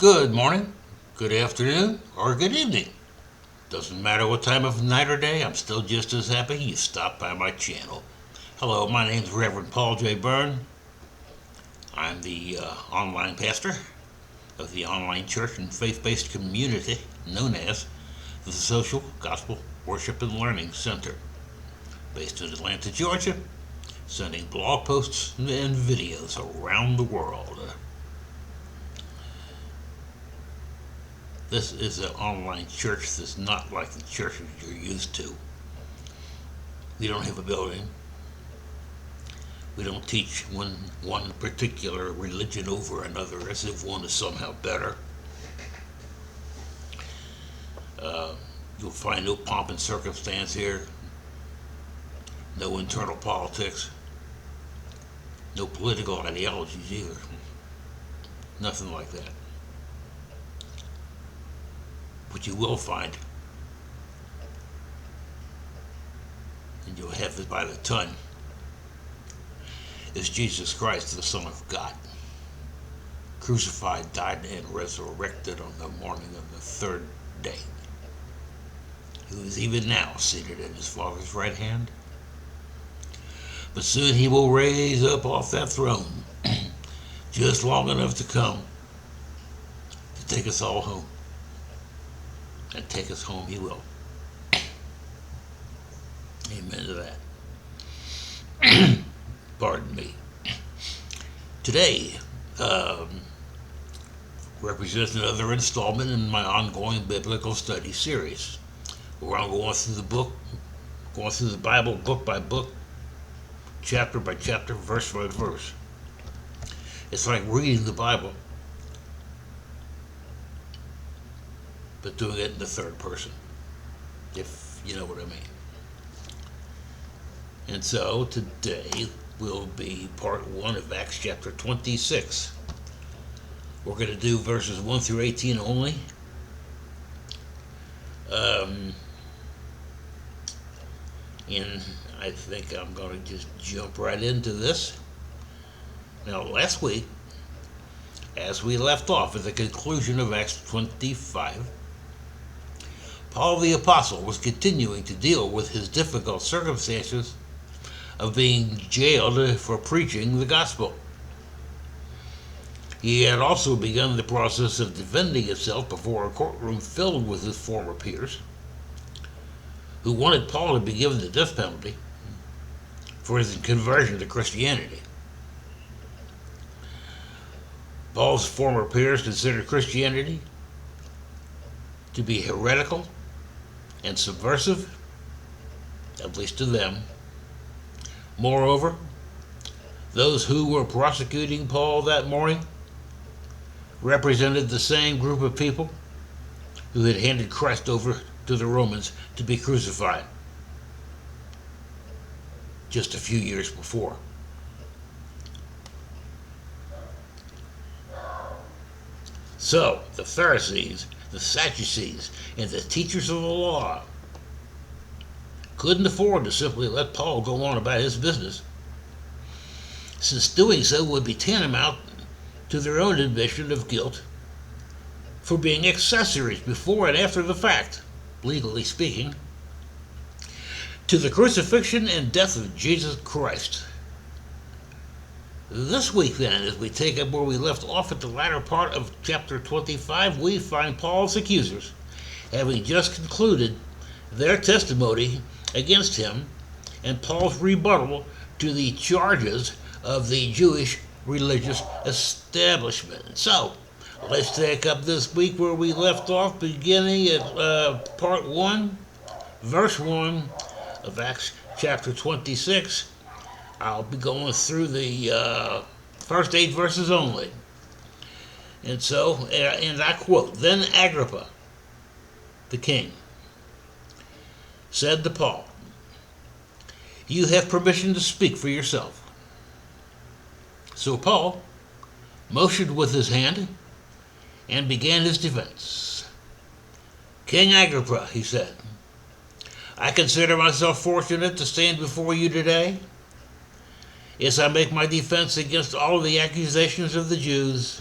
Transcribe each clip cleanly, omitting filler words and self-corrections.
Good morning, good afternoon, or good evening. Doesn't matter what time of night or day, I'm still just as happy you stopped by my channel. Hello, my name's Reverend Paul J. Bern. I'm the online pastor of the online church and faith-based community known as the Social Gospel Worship and Learning Center, based in Atlanta, Georgia, sending blog posts and videos around the world. This is an online church that's not like the churches you're used to. We don't have a building. We don't teach one particular religion over another as if one is somehow better. You'll find no pomp and circumstance here, no internal politics, no political ideologies either. Nothing like that. What you will find, and you'll have it by the ton, is Jesus Christ, the Son of God, crucified, died, and resurrected on the morning of the third day, who is even now seated at his Father's right hand. But soon he will raise up off that throne, just long enough to come to take us all home. And take us home he will. Amen to that. Pardon me. Today represents another installment in my ongoing biblical study series, where I'm going through the Bible book by book, chapter by chapter, verse by verse. It's like reading the Bible, but doing it in the third person, if you know what I mean. And so today will be part 1 of Acts chapter 26. We're going to do verses 1 through 18 only. And I think I'm going to just jump right into this. Now, last week, as we left off at the conclusion of Acts 25, Paul the Apostle was continuing to deal with his difficult circumstances of being jailed for preaching the gospel. He had also begun the process of defending himself before a courtroom filled with his former peers, who wanted Paul to be given the death penalty for his conversion to Christianity. Paul's former peers considered Christianity to be heretical and subversive, at least to them. Moreover, those who were prosecuting Paul that morning represented the same group of people who had handed Christ over to the Romans to be crucified just a few years before. So, the Pharisees, the Sadducees, and the teachers of the law couldn't afford to simply let Paul go on about his business, since doing so would be tantamount to their own admission of guilt for being accessories before and after the fact, legally speaking, to the crucifixion and death of Jesus Christ. This week then, as we take up where we left off at the latter part of chapter 25, we find Paul's accusers having just concluded their testimony against him and Paul's rebuttal to the charges of the Jewish religious establishment. So, let's take up this week where we left off, beginning at part 1, verse 1 of Acts chapter 26. I'll be going through the first 8 verses only. And so, and I quote, "Then Agrippa, the king, said to Paul, 'You have permission to speak for yourself.' So Paul motioned with his hand and began his defense. 'King Agrippa,' he said, 'I consider myself fortunate to stand before you today as I make my defense against all of the accusations of the Jews.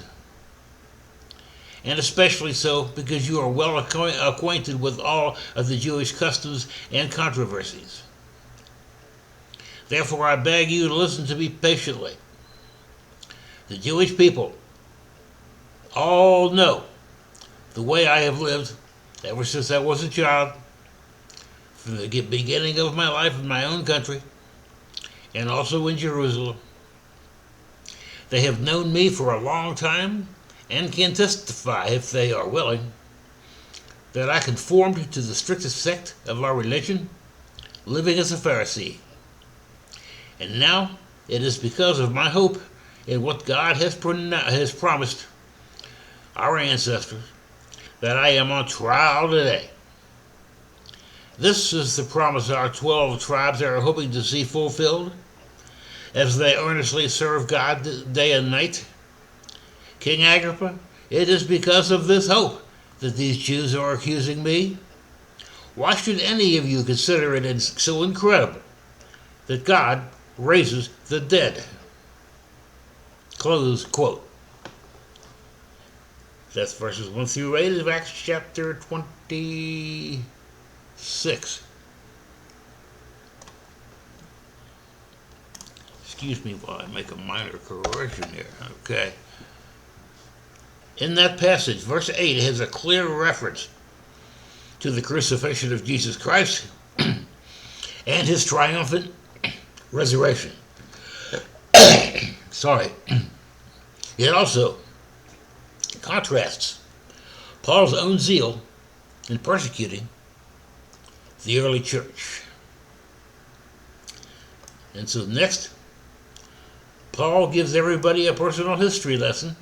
and especially so because you are well acquainted with all of the Jewish customs and controversies. Therefore, I beg you to listen to me patiently. The Jewish people all know the way I have lived ever since I was a child, from the beginning of my life in my own country, and also in Jerusalem. They have known me for a long time and can testify, if they are willing, that I conformed to the strictest sect of our religion, living as a Pharisee. And now it is because of my hope in what God has promised our ancestors that I am on trial today. This is the promise our 12 tribes are hoping to see fulfilled as they earnestly serve God day and night. King Agrippa, it is because of this hope that these Jews are accusing me. Why should any of you consider it so incredible that God raises the dead? Close quote. That's verses 1 through 8 of Acts chapter 26. Excuse me while I make a minor correction here. Okay. In that passage, verse 8 has a clear reference to the crucifixion of Jesus Christ and his triumphant resurrection. Sorry. It also contrasts Paul's own zeal in persecuting the early church. And so next, Paul gives everybody a personal history lesson,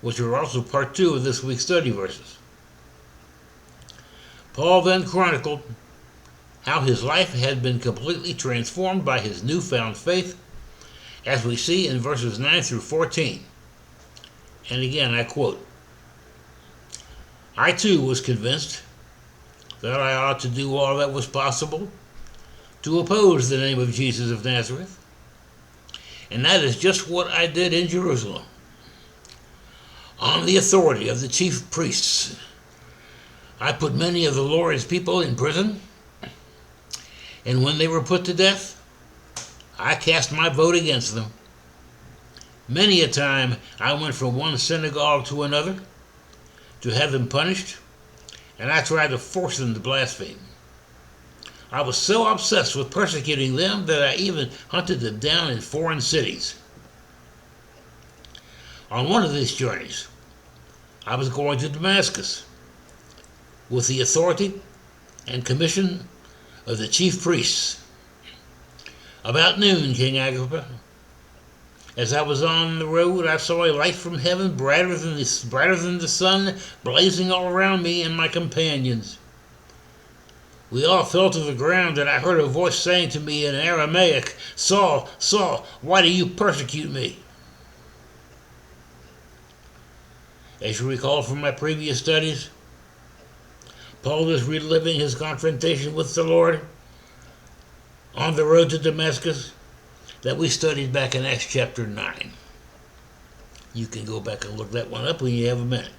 which are also part 2 of this week's study verses. Paul then chronicled how his life had been completely transformed by his newfound faith, as we see in verses 9 through 14. And again, I quote, I too was convinced that I ought to do all that was possible to oppose the name of Jesus of Nazareth. And that is just what I did in Jerusalem. On the authority of the chief priests, I put many of the Lord's people in prison, and when they were put to death, I cast my vote against them. Many a time I went from one synagogue to another to have them punished, and I tried to force them to blaspheme. I was so obsessed with persecuting them that I even hunted them down in foreign cities. On one of these journeys, I was going to Damascus with the authority and commission of the chief priests. About noon, King Agrippa, as I was on the road, I saw a light from heaven brighter than the sun, blazing all around me and my companions. We all fell to the ground, and I heard a voice saying to me in Aramaic, Saul, Saul, why do you persecute me? As you recall from my previous studies, Paul is reliving his confrontation with the Lord on the road to Damascus that we studied back in Acts chapter 9. You can go back and look that one up when you have a minute.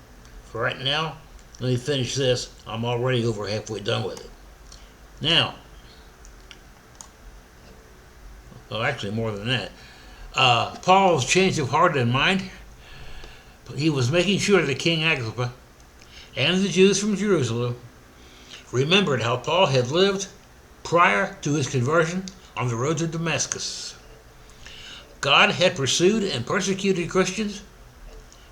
For right now, let me finish this. I'm already over halfway done with it. Now, well, actually more than that. Paul's change of heart and mind, he was making sure that King Agrippa and the Jews from Jerusalem remembered how Paul had lived prior to his conversion on the road to Damascus. God had pursued and persecuted Christians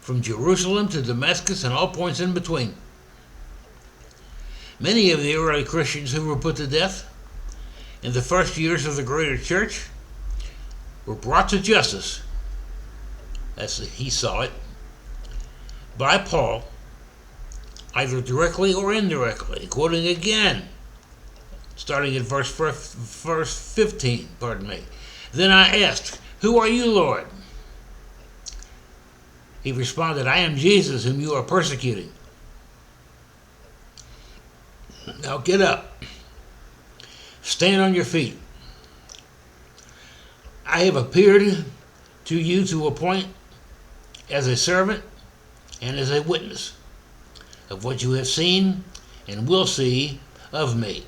from Jerusalem to Damascus and all points in between. Many of the early Christians who were put to death in the first years of the greater church were brought to justice, as he saw it, by Paul, either directly or indirectly. Quoting again, starting at verse 15, Then I asked, Who are you, Lord? He responded, I am Jesus whom you are persecuting. Now get up. Stand on your feet. I have appeared to you to appoint as a servant and as a witness of what you have seen and will see of me.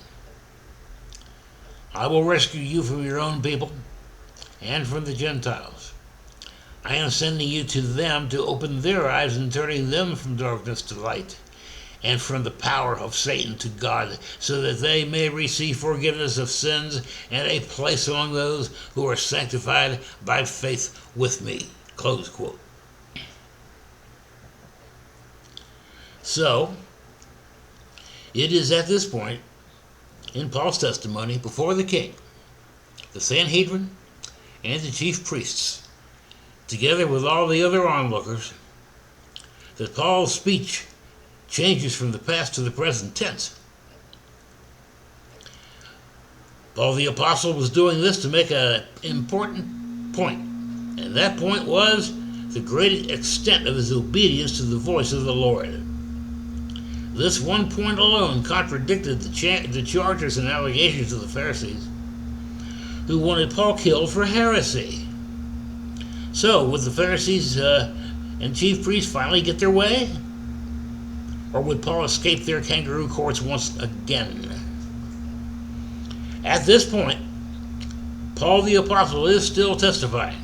I will rescue you from your own people and from the Gentiles. I am sending you to them to open their eyes and turning them from darkness to light and from the power of Satan to God, so that they may receive forgiveness of sins and a place among those who are sanctified by faith with me. Close quote. So, it is at this point in Paul's testimony before the king, the Sanhedrin, and the chief priests, together with all the other onlookers, that Paul's speech changes from the past to the present tense. Paul the Apostle was doing this to make an important point, and that point was the great extent of his obedience to the voice of the Lord. This one point alone contradicted the charges and allegations of the Pharisees, who wanted Paul killed for heresy. So, would the Pharisees and chief priests finally get their way? Or would Paul escape their kangaroo courts once again? At this point, Paul the Apostle is still testifying.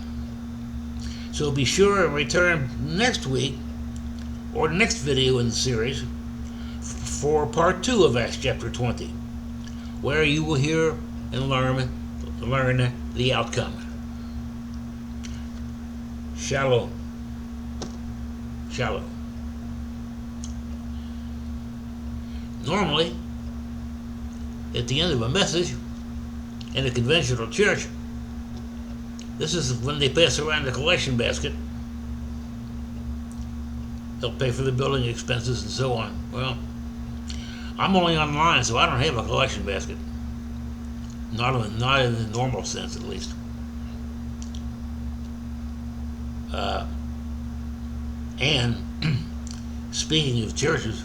So be sure and return next week, or next video in the series, for part 2 of Acts chapter 20, where you will hear and learn the outcome. Shalom. Shalom. Normally, at the end of a message in a conventional church, this is when they pass around the collection basket. They'll pay for the building expenses and so on. Well, I'm only online, so I don't have a collection basket. Not in the normal sense, at least. And speaking of churches,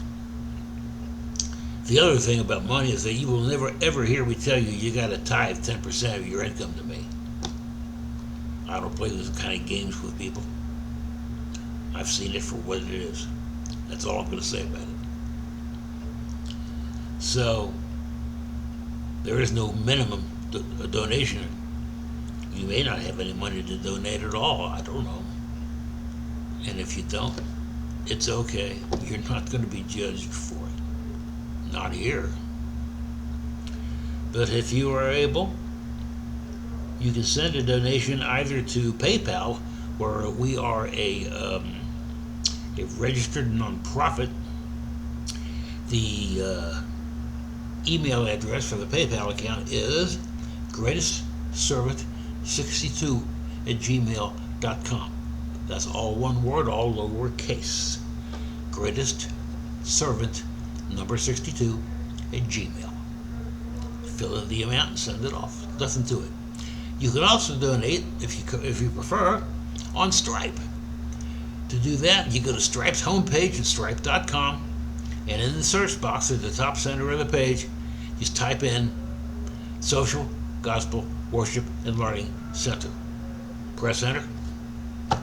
the other thing about money is that you will never ever hear me tell you you got to tithe 10% of your income to me. I don't play those kind of games with people. I've seen it for what it is. That's all I'm going to say about it. So, there is no minimum donation. You may not have any money to donate at all. I don't know. And if you don't, it's okay. You're not going to be judged for it. Not here. But if you are able, you can send a donation either to PayPal, where we are a registered nonprofit. The email address for the PayPal account is greatestservant62@gmail.com. That's all one word, all lowercase. greatestservant62@gmail. Fill in the amount and send it off. Nothing to it. You can also donate, if you prefer, on Stripe. To do that, you go to Stripe's homepage at stripe.com, and in the search box at the top center of the page, just type in Social, Gospel, Worship, and Learning Center. Press enter,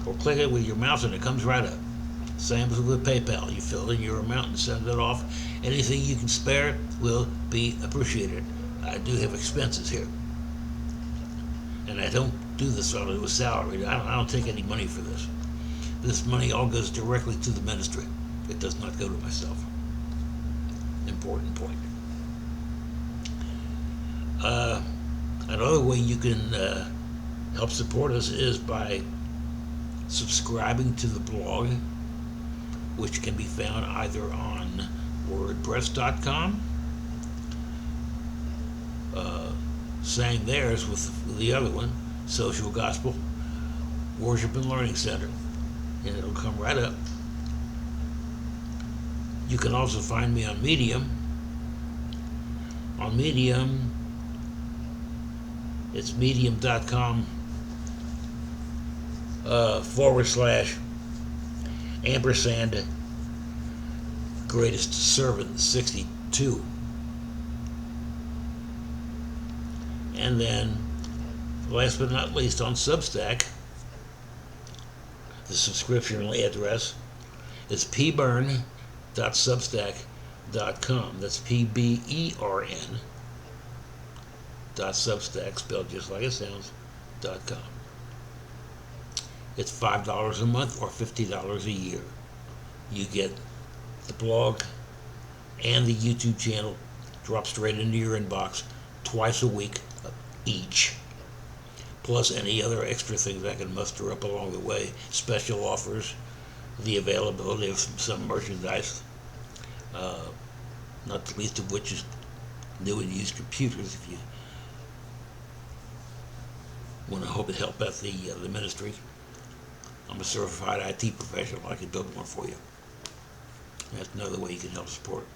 or click it with your mouse and it comes right up. Same as with PayPal. You fill in your amount and send it off. Anything you can spare will be appreciated. I do have expenses here. And I don't do this with salary. I don't take any money for this. This money all goes directly to the ministry. It does not go to myself. Important point. Another way you can help support us is by subscribing to the blog, which can be found either on WordPress.com, same there as with the other one, Social, Gospel, Worship, and Learning Center, and it'll come right up. You can also find me on Medium. On Medium, it's medium.com /ampersand Greatest Servant 62. And then, last but not least, on Substack, the subscription address It's pbern.substack.com. That's PBERN.substack, spelled just like it sounds, .com. It's $5 a month or $50 a year. You get the blog and the YouTube channel drop straight into your inbox twice a week each, plus any other extra things I can muster up along the way, special offers, the availability of some merchandise, not the least of which is new and used computers if you want to hope to help out the ministry. I'm a certified IT professional. I can build one for you. That's another way you can help support.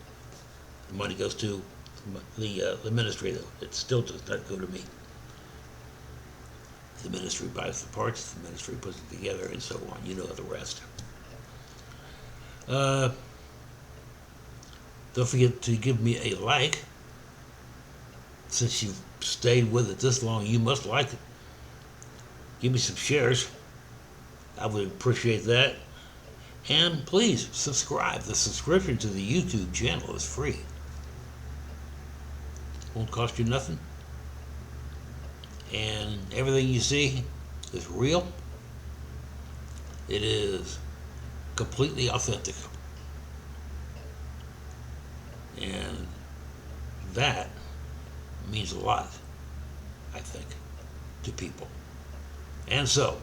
The money goes to the ministry, though. It still does not go to me. The ministry buys the parts, the ministry puts it together, and so on. You know the rest. Don't forget to give me a like. Since you've stayed with it this long, you must like it. Give me some shares. I would appreciate that. And please subscribe. The subscription to the YouTube channel is free. Won't cost you nothing. And everything you see is real. It is completely authentic. And that means a lot, I think, to people. And so,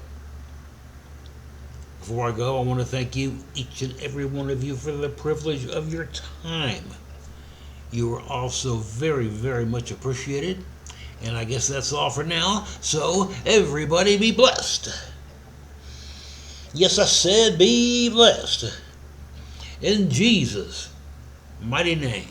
before I go, I want to thank you, each and every one of you, for the privilege of your time. You are all so very, very much appreciated. And I guess that's all for now. So, everybody be blessed. Yes, I said be blessed. In Jesus' mighty name.